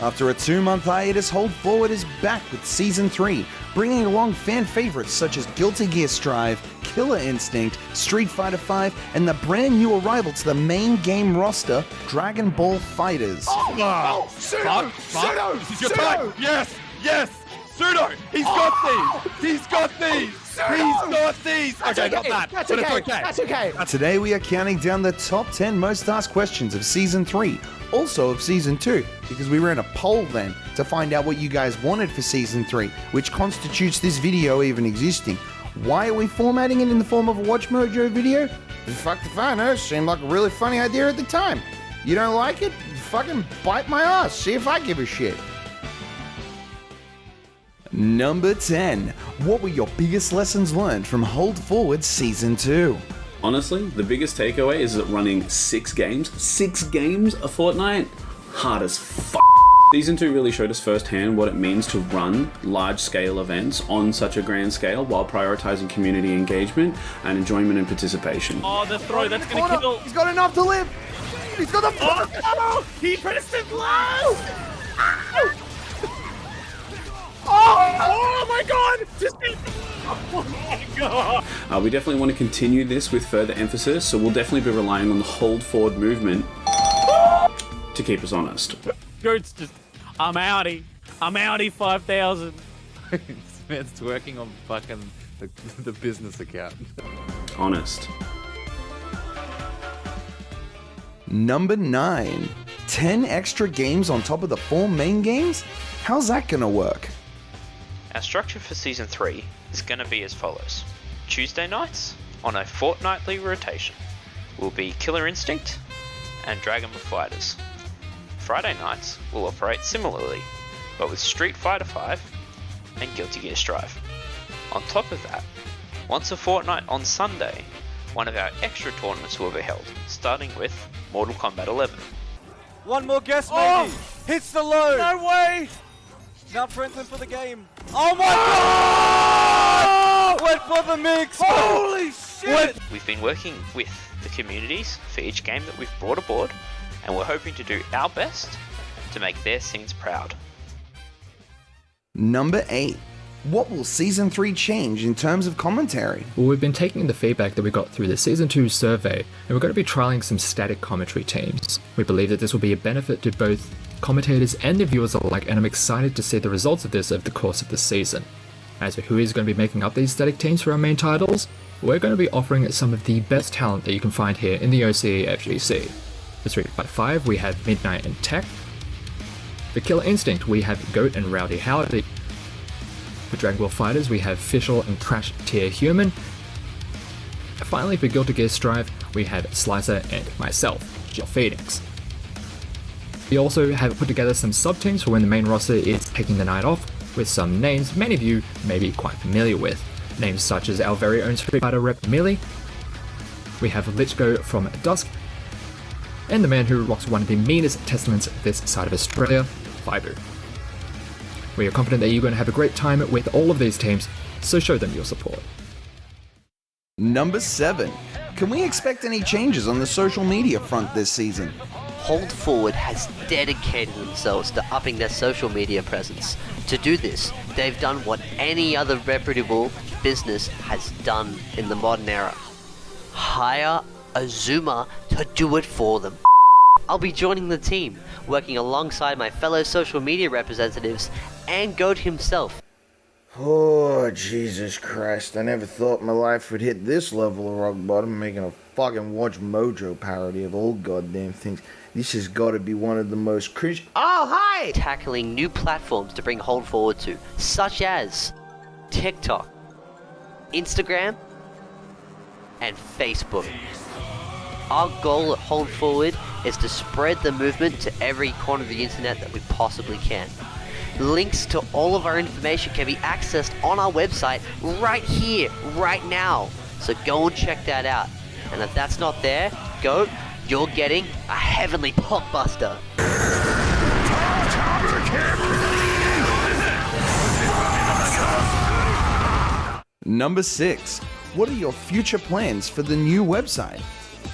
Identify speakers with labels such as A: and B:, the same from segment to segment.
A: After a 2-month hiatus, Hold Forward is back with Season 3, bringing along fan favorites such as Guilty Gear Strive, Killer Instinct, Street Fighter V, and the brand new arrival to the main game roster, Dragon Ball FighterZ.
B: Pseudo! This is your time! Yes! Pseudo! He's got these! Okay, got that.
C: That's okay.
A: Today we are counting down the top 10 most asked questions of Season 3, also of Season 2, because we ran a poll then to find out what you guys wanted for Season 3, which constitutes this video even existing. Why are we formatting it in the form of a Watch Mojo video? Fuck if I know, seemed like a really funny idea at the time. You don't like it? Fucking bite my ass, see if I give a shit. Number 10. What were your biggest lessons learned from Hold Forward Season 2?
D: Honestly, the biggest takeaway is that running 6 games a fortnight, hard as fuck. Season 2 really showed us firsthand what it means to run large-scale events on such a grand scale while prioritizing community engagement and enjoyment and participation.
B: Oh, the throw, that's gonna kill.
C: He's got enough to live. He's got the.
B: Oh, he pressed it low! Oh my god! Oh my god!
D: We definitely want to continue this with further emphasis, so we'll definitely be relying on the Hold Forward movement to keep us honest.
B: Goat's just, I'm outie 5,000.
E: This man's working on fucking the business account.
D: Honest.
A: Number 9. 10 extra games on top of the 4 main games? How's that gonna work?
F: Our structure for Season 3 is going to be as follows. Tuesday nights, on a fortnightly rotation, will be Killer Instinct and Dragon Ball FighterZ. Friday nights will operate similarly, but with Street Fighter V and Guilty Gear Strive. On top of that, once a fortnight on Sunday, one of our extra tournaments will be held, starting with Mortal Kombat 11.
G: One more guess, maybe. Hits the low.
C: No way.
G: Now Franklin for the game. Oh my god! Went for the mix.
C: Holy shit!
F: We've been working with the communities for each game that we've brought aboard, and we're hoping to do our best to make their scenes proud.
A: Number 8. What will Season 3 change in terms of commentary?
H: Well, we've been taking the feedback that we got through the Season 2 survey, and we're going to be trialling some static commentary teams. We believe that this will be a benefit to both commentators and the viewers alike, and I'm excited to see the results of this over the course of the season. As for who is going to be making up these static teams for our main titles, we're going to be offering some of the best talent that you can find here in the OCE FGC. For Street Fighter V, we have Midnight and Tech. For Killer Instinct, we have Goat and Rowdy Howdy. For Dragon Ball FighterZ, we have Fischl and Crash Tier Human. Finally, for Guilty Gear Strive, we have Slicer and myself, Jill Phoenix. We also have put together some sub-teams for when the main roster is taking the night off, with some names many of you may be quite familiar with. Names such as our very own Street Fighter rep Melee, we have Lichgo from Dusk, and the man who rocks one of the meanest testaments this side of Australia, Fibu. We are confident that you're going to have a great time with all of these teams, so show them your support.
A: Number 7. Can we expect any changes on the social media front this season?
I: Hold Forward has dedicated themselves to upping their social media presence. To do this, they've done what any other reputable business has done in the modern era. Hire a Zoomer to do it for them. I'll be joining the team, working alongside my fellow social media representatives and Goat himself.
C: Oh, Jesus Christ. I never thought my life would hit this level of rock bottom, making a fucking Watch Mojo parody of all goddamn things. This has got to be one of the most cringe. Oh, hi!
I: Tackling new platforms to bring Hold Forward to, such as TikTok, Instagram, and Facebook. Our goal at Hold Forward is to spread the movement to every corner of the internet that we possibly can. Links to all of our information can be accessed on our website right here, right now. So go and check that out. And if that's not there, Goat, you're getting a heavenly blockbuster.
A: Number 6. What are your future plans for the new website?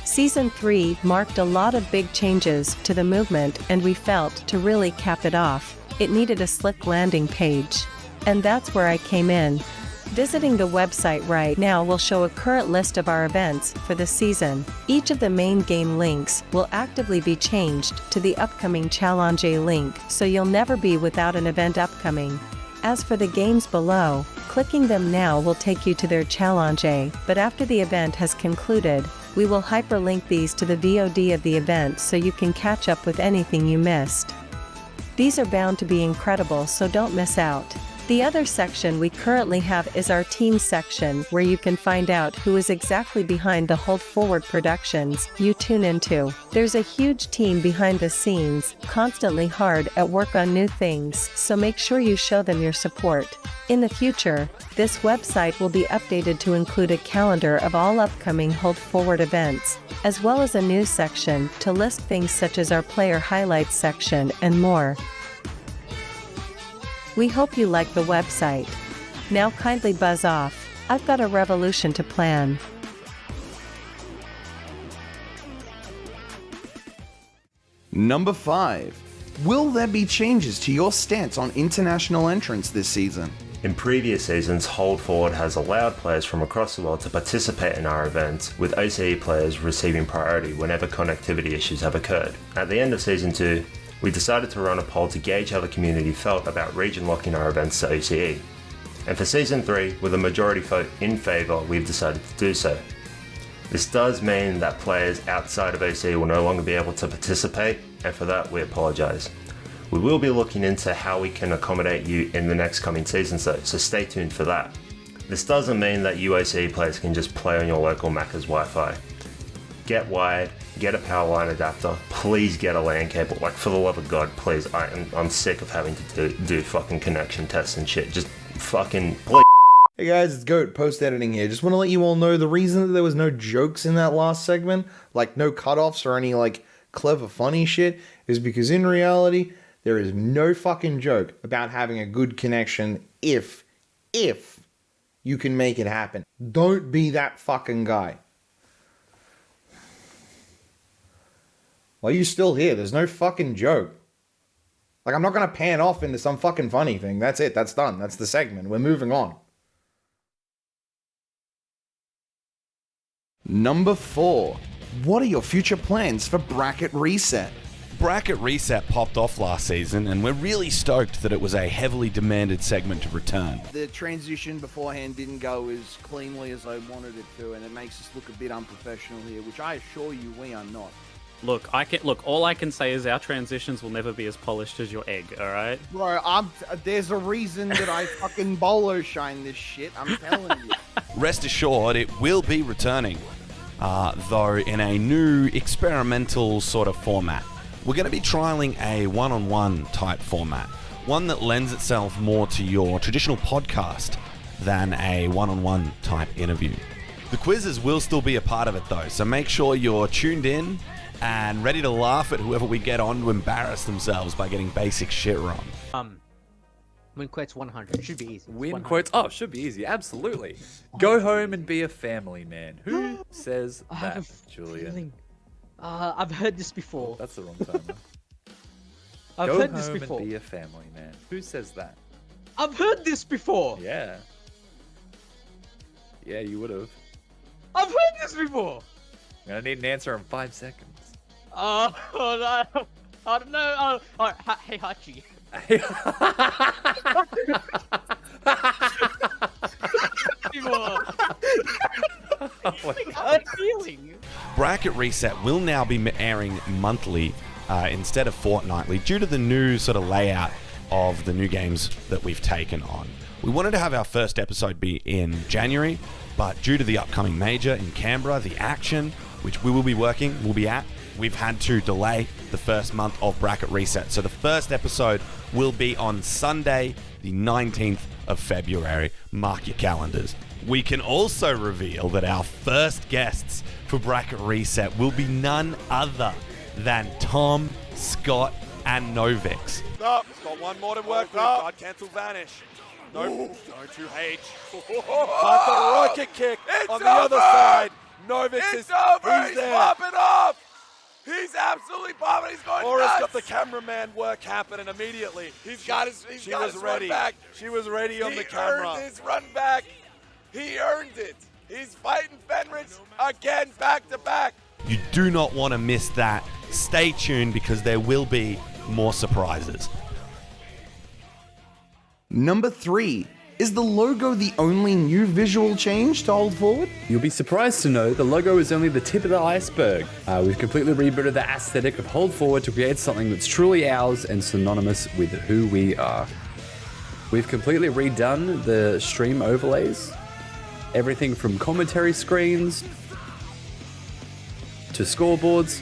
J: Season 3 marked a lot of big changes to the movement, and we felt to really cap it off, it needed a slick landing page. And that's where I came in. Visiting the website right now will show a current list of our events for the season. Each of the main game links will actively be changed to the upcoming Challenge link, so you'll never be without an event upcoming. As for the games below, clicking them now will take you to their Challenge, but after the event has concluded, we will hyperlink these to the VOD of the event so you can catch up with anything you missed. These are bound to be incredible, so don't miss out. The other section we currently have is our team section, where you can find out who is exactly behind the Hold Forward productions you tune into. There's a huge team behind the scenes, constantly hard at work on new things, so make sure you show them your support. In the future, this website will be updated to include a calendar of all upcoming Hold Forward events, as well as a news section to list things such as our player highlights section and more. We hope you like the website. Now kindly buzz off. I've got a revolution to plan.
A: Number 5. Will there be changes to your stance on international entrance this season?
K: In previous seasons, Hold Forward has allowed players from across the world to participate in our events, with OCE players receiving priority whenever connectivity issues have occurred. At the end of Season 2, we decided to run a poll to gauge how the community felt about region locking our events to OCE. And for Season 3, with a majority vote in favour, we've decided to do so. This does mean that players outside of OCE will no longer be able to participate, and for that we apologise. We will be looking into how we can accommodate you in the next coming seasons though, so stay tuned for that. This doesn't mean that you OCE players can just play on your local Macca's Wi-Fi. Get wired, get a power line adapter, please get a LAN cable, like for the love of God, please. I'm sick of having to do fucking connection tests and shit, just fucking please.
A: Hey guys, it's Goat, post-editing here. Just want to let you all know the reason that there was no jokes in that last segment, like no cutoffs or any like clever funny shit, is because in reality, there is no fucking joke about having a good connection if you can make it happen. Don't be that fucking guy. Why are you still here? There's no fucking joke. Like, I'm not gonna pan off into some fucking funny thing. That's it. That's done. That's the segment. We're moving on. Number 4. What are your future plans for Bracket Reset?
B: Bracket Reset popped off last season, and we're really stoked that it was a heavily demanded segment to return.
A: The transition beforehand didn't go as cleanly as I wanted it to, and it makes us look a bit unprofessional here, which I assure you we are not.
L: Look, all I can say is our transitions will never be as polished as your egg, alright?
A: Bro, there's a reason that I fucking bolo shine this shit, I'm telling you.
B: Rest assured, it will be returning, though in a new experimental sort of format. We're going to be trialing a one-on-one type format, one that lends itself more to your traditional podcast than a one-on-one type interview. The quizzes will still be a part of it though, so make sure you're tuned in and ready to laugh at whoever we get on to embarrass themselves by getting basic shit wrong.
I: Win quotes 100. Should be easy.
E: Win quotes. Oh, should be easy. Absolutely. Go home and be a family man. Who says that, Julian?
I: I've heard this before.
E: That's the wrong time.
I: I've heard this before.
E: Go home and be a family man. Who says that?
I: I've heard this before.
E: Yeah. Yeah, you would have.
I: I've heard this before.
E: I'm gonna need an answer in 5 seconds.
I: I don't know. Hey, Hachi.
B: Bracket Reset will now be airing monthly instead of fortnightly due to the new sort of layout of the new games that we've taken on. We wanted to have our first episode be in January, but due to the upcoming major in Canberra, the Action, which we will be at, we've had to delay the first month of Bracket Reset. So the first episode will be on Sunday, the 19th of February. Mark your calendars. We can also reveal that our first guests for Bracket Reset will be none other than Tom, Scott, and Novix.
M: Got one more to work with. God cancel vanish. No 2H. But the rocket kick on the other side Novitz
N: It's over. He's
M: there.
N: popping off. He's absolutely popping. He's going
M: Laura's
N: nuts.
M: got the cameraman work happening immediately.
N: He's got his
M: ready.
N: run back.
M: She was ready on the camera.
N: He earned his run back. He earned it. He's fighting Fenris again, back to back.
B: You do not want to miss that. Stay tuned because there will be more surprises.
A: Number 3. Is the logo the only new visual change to hold forward?
E: You'll be surprised to know the logo is only the tip of the iceberg. We've completely rebooted the aesthetic of Hold Forward to create something that's truly ours and synonymous with who we are. We've completely redone the stream overlays. Everything from commentary screens to scoreboards,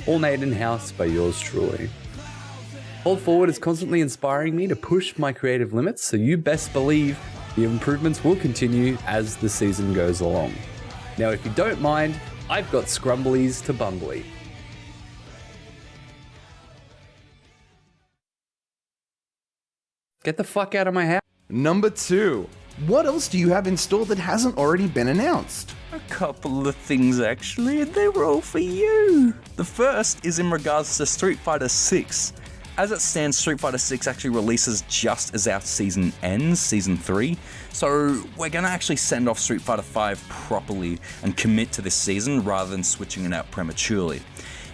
E: all made in-house by yours truly. Hold Forward is constantly inspiring me to push my creative limits, so you best believe the improvements will continue as the season goes along. Now, if you don't mind, I've got scrumblies to bumbly. Get the fuck out of my house.
A: Number 2. What else do you have in store that hasn't already been announced?
O: A couple of things actually, and they were all for you. The first is in regards to Street Fighter 6. As it stands, Street Fighter 6 actually releases just as our season ends, Season 3. So we're going to actually send off Street Fighter 5 properly and commit to this season rather than switching it out prematurely.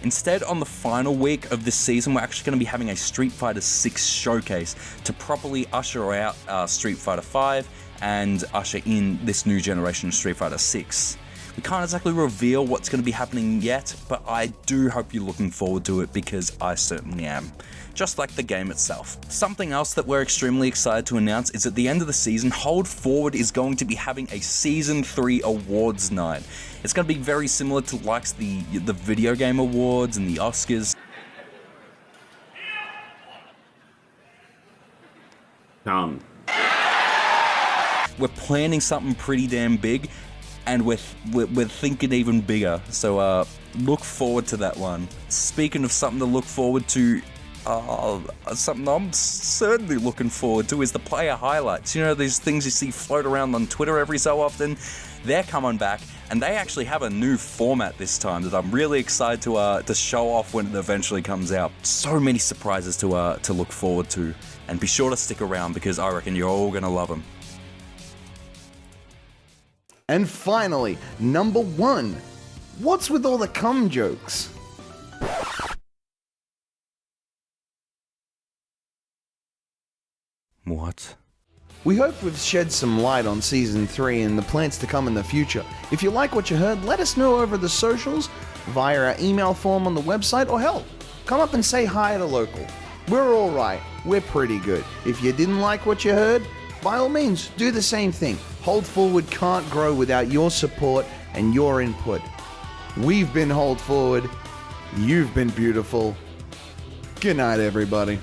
O: Instead, on the final week of this season, we're actually going to be having a Street Fighter 6 showcase to properly usher out Street Fighter 5 and usher in this new generation of Street Fighter 6. We can't exactly reveal what's going to be happening yet, but I do hope you're looking forward to it because I certainly am. Just like the game itself. Something else that we're extremely excited to announce is at the end of the season, Hold Forward is going to be having a Season 3 awards night. It's going to be very similar to likes the video game awards and the Oscars. We're planning something pretty damn big, and we're thinking even bigger, so look forward to that one. Speaking of something to look forward to, something I'm certainly looking forward to is the player highlights. You know, these things you see float around on Twitter every so often? They're coming back, and they actually have a new format this time that I'm really excited to show off when it eventually comes out. So many surprises to look forward to, and be sure to stick around because I reckon you're all gonna love them.
A: And finally, number 1. What's with all the cum jokes?
O: What?
A: We hope we've shed some light on Season 3 and the plans to come in the future. If you like what you heard, let us know over the socials, via our email form on the website, or hell, come up and say hi at a local. We're alright, we're pretty good. If you didn't like what you heard, by all means, do the same thing. Hold Forward can't grow without your support and your input. We've been Hold Forward. You've been beautiful. Good night, everybody.